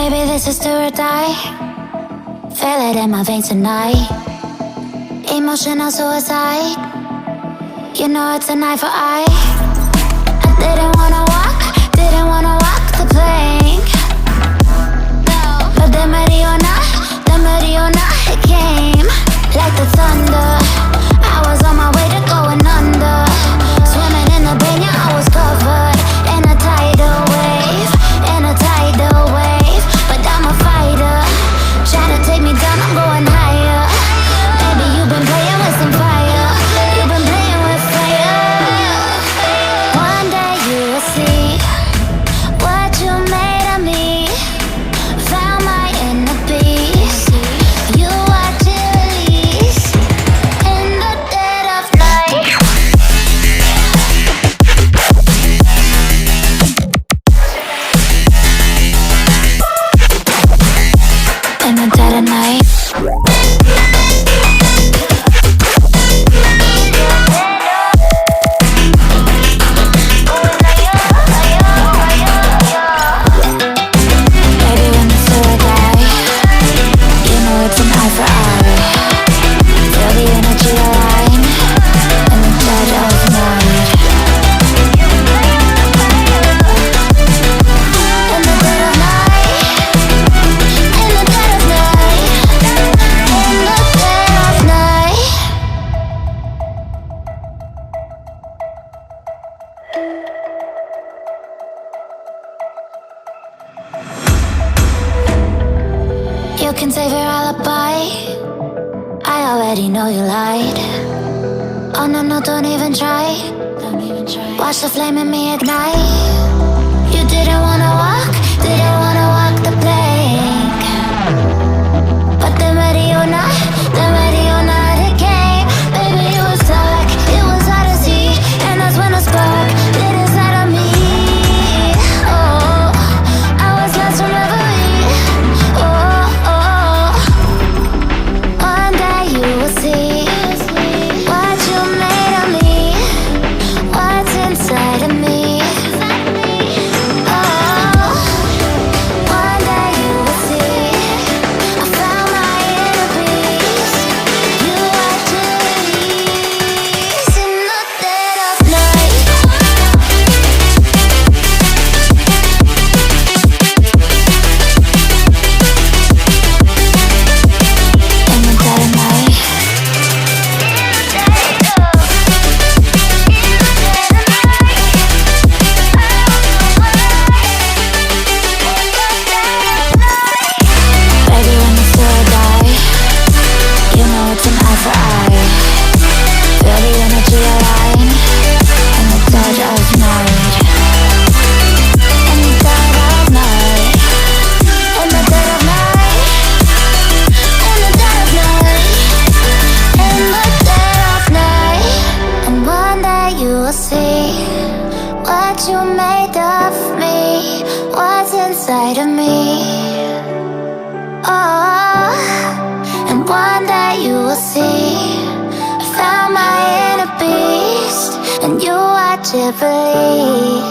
Baby, this is do or die. Feel it in my veins tonight. Emotional suicide. You know it's an eye for eye. I didn't wanna walk the plank. But the Mariona, it came like the thunder. I was on my way to going under. Swimming in the banaya, I was covered in a tidal wave, But I'm a fighter. Try to take me down, I'm going higher. Baby, you've been playing with some fire. You've been playing with fire. One day you will see what you made of me. Found my inner peace. You watch it release in the dead of night. In the dead of night. Baby, when the silver die, you know it's an eye for eye. Feel the energy align in the dead of night. In the dead of night. In the dead of night. In the dead of night. You can save your alibi. I already know you lied. Oh no, no, don't even try. Watch the flame in me ignite. You didn't wanna walk the plank. But the Mariona, it came. Baby, it was dark, it was hard to see. And that's when a spark lit inside of me. Oh, I was lost from reverie. Oh, one day you will see what you made of me, what's inside of me. Oh, one day you will see I found my inner peace. You watch it release in the dead of night. In the dead of night. Baby, when the silver die, you know it's an eye for eye. Feel the energy align in the dead of night. In the dead of night. In the dead of night. In the dead of night. In the dead of night. And one day you will see what you made of me, what's inside of me. Oh, and one day you will see I found my inner beast, and you watch it release.